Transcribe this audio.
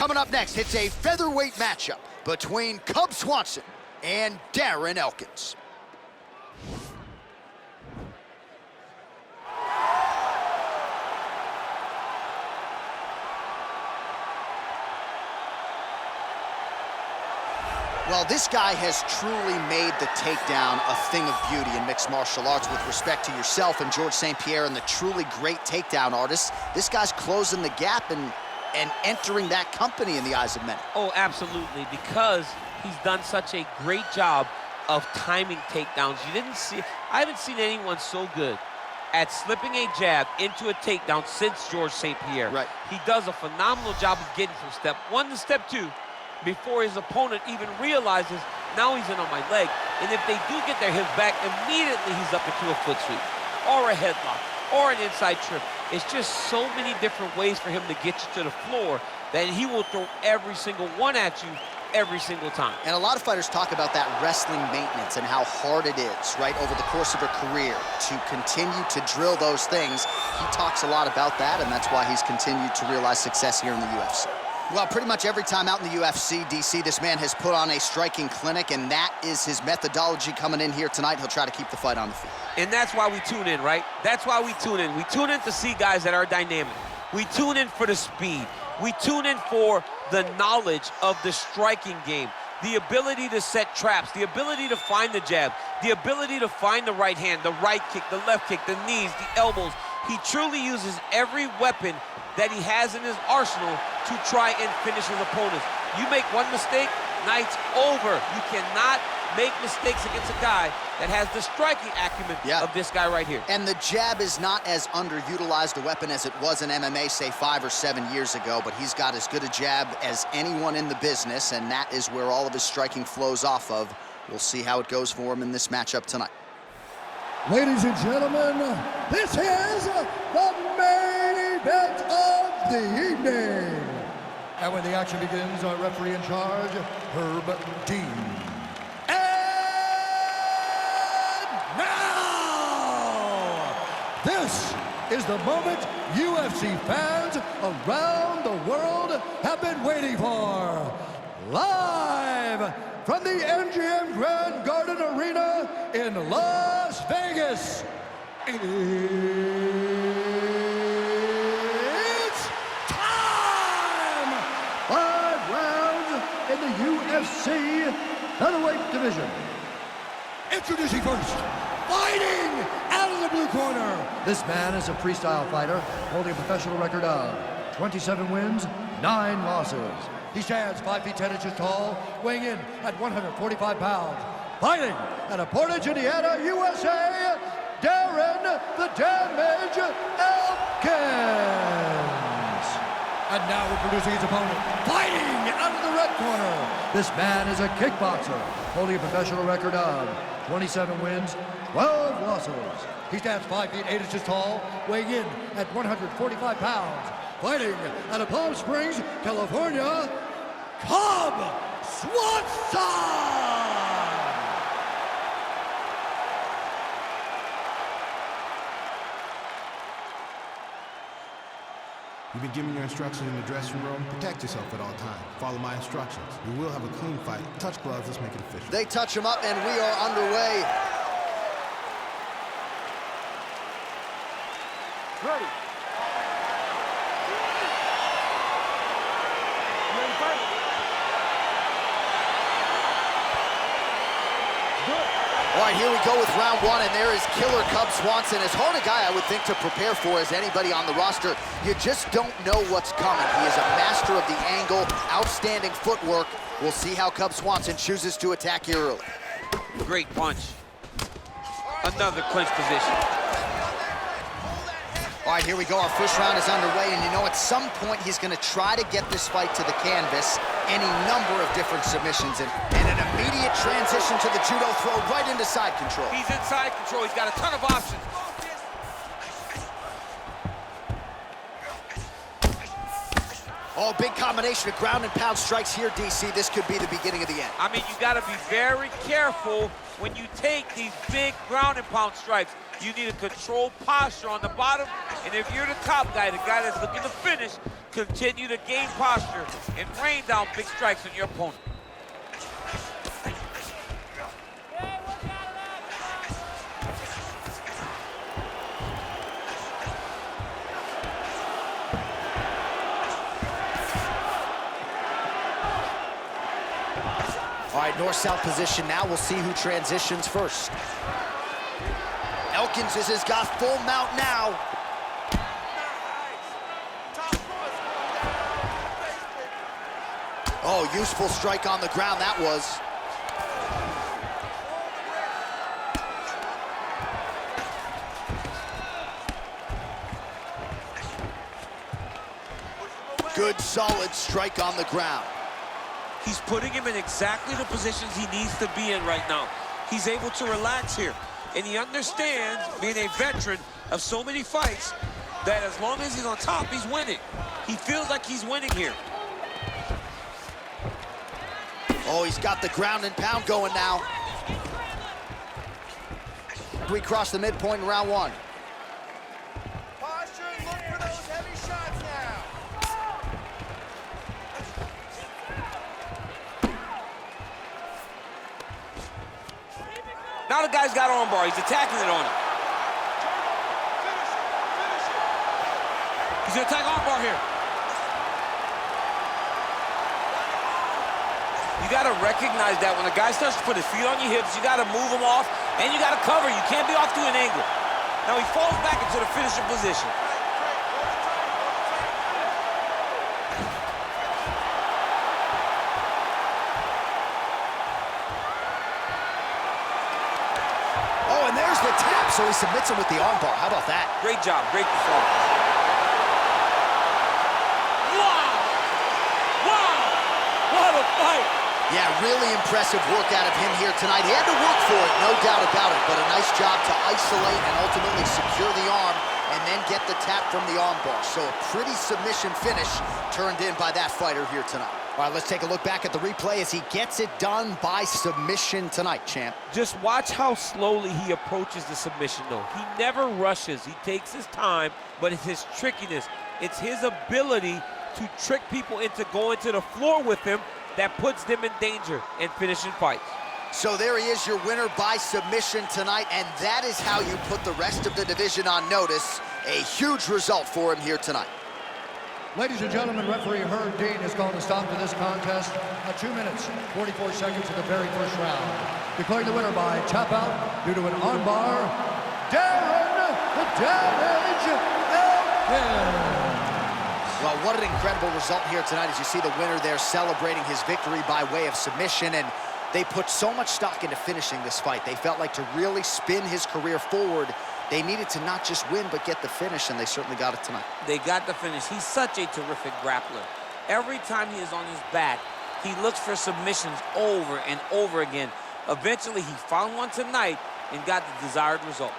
Coming up next, it's a featherweight matchup between Cub Swanson and Darren Elkins. Well, this guy has truly made the takedown a thing of beauty in mixed martial arts. With respect to yourself and George St. Pierre and the truly great takedown artists, this guy's closing the gap and entering that company in the eyes of many. Oh, absolutely, because he's done such a great job of timing takedowns. I haven't seen anyone so good at slipping a jab into a takedown since George St. Pierre. Right. He does a phenomenal job of getting from step one to step two before his opponent even realizes now he's in on my leg. And if they do get their hips back, immediately he's up into a foot sweep or a headlock or an inside trip. It's just so many different ways for him to get you to the floor that he will throw every single one at you every single time. And a lot of fighters talk about that wrestling maintenance and how hard it is, right, over the course of a career to continue to drill those things. He talks a lot about that, and that's why he's continued to realize success here in the UFC. Well, pretty much every time out in the UFC, DC, this man has put on a striking clinic, and that is his methodology coming in here tonight. He'll try to keep the fight on the field. And that's why we tune in, right? That's why we tune in. We tune in to see guys that are dynamic. We tune in for the speed. We tune in for the knowledge of the striking game, the ability to set traps, the ability to find the jab, the ability to find the right hand, the right kick, the left kick, the knees, the elbows. He truly uses every weapon that he has in his arsenal to try and finish his opponents. You make one mistake, night's over. You cannot make mistakes against a guy that has the striking acumen of this guy right here. And the jab is not as underutilized a weapon as it was in MMA, say 5 or 7 years ago, but he's got as good a jab as anyone in the business, and that is where all of his striking flows off of. We'll see how it goes for him in this matchup tonight. Ladies and gentlemen, this is the main event of the evening. And when the action begins, our referee in charge, Herb Dean. Now, this is the moment UFC fans around the world have been waiting for. Live from the MGM Grand Garden Arena in Las Vegas, it's time! 5 rounds in the UFC featherweight division. Introducing first, fighting out of the blue corner. This man is a freestyle fighter holding a professional record of 27 wins, 9 losses. He stands 5 feet 10 inches tall, weighing in at 145 pounds. Fighting out of Portage, Indiana, USA, Darren the Damage Elkins. And now introducing his opponent, fighting out of the red corner. This man is a kickboxer, holding a professional record of 27 wins, 12 losses. He stands 5 feet 8 inches tall, weighing in at 145 pounds. Fighting out of Palm Springs, California, Cub Swanson! You've been giving your instructions in the dressing room. Protect yourself at all times. Follow my instructions. We will have a clean fight. Touch gloves, let's make it official. They touch him up, and we are underway. Ready. All right, here we go with round 1, and there is killer Cub Swanson. As hard a guy I would think to prepare for as anybody on the roster. You just don't know what's coming. He is a master of the angle, outstanding footwork. We'll see how Cub Swanson chooses to attack here early. Great punch. Another clinch position. All right, here we go. Our first round is underway, and you know at some point he's going to try to get this fight to the canvas. Any number of different submissions, and an immediate transition to the judo throw right into side control. He's in side control. He's got a ton of options. Oh, big combination of ground and pound strikes here, DC. This could be the beginning of the end. I mean, you got to be very careful when you take these big ground and pound strikes. You need a controlled posture on the bottom, and if you're the top guy, the guy that's looking to finish, Continue to gain posture and rain down big strikes on your opponent. All right, north-south position now. We'll see who transitions first. Elkins has got full mount now. Oh, useful strike on the ground that was. Good, solid strike on the ground. He's putting him in exactly the positions he needs to be in right now. He's able to relax here. And he understands, being a veteran of so many fights, that as long as he's on top, he's winning. He feels like he's winning here. Oh, he's got the ground and pound going now. We cross the midpoint in round one. Posture, look for those heavy shots now. Now the guy's got armbar. He's attacking it on him. He's gonna attack armbar here. You gotta recognize that when a guy starts to put his feet on your hips, you gotta move him off, and you gotta cover. You can't be off to an angle. Now he falls back into the finishing position. Oh, and there's the tap, so he submits him with the armbar. How about that? Great job, great performance. Wow! Wow! What a fight! Yeah, really impressive work out of him here tonight. He had to work for it, no doubt about it, but a nice job to isolate and ultimately secure the arm and then get the tap from the armbar. So a pretty submission finish turned in by that fighter here tonight. All right, let's take a look back at the replay as he gets it done by submission tonight, champ. Just watch how slowly he approaches the submission, though. He never rushes. He takes his time, but it's his trickiness. It's his ability to trick people into going to the floor with him that puts them in danger and finishing fights. So there he is, your winner by submission tonight, and that is how you put the rest of the division on notice. A huge result for him here tonight. Ladies and gentlemen, referee Herb Dean has called a stop to this contest at 2 minutes, 44 seconds of the very first round. Declaring the winner by tap out due to an armbar, Darren the Damage Elkins. Well, what an incredible result here tonight as you see the winner there celebrating his victory by way of submission, and they put so much stock into finishing this fight. They felt like to really spin his career forward, they needed to not just win, but get the finish, and they certainly got it tonight. They got the finish. He's such a terrific grappler. Every time he is on his back, he looks for submissions over and over again. Eventually, he found one tonight and got the desired result.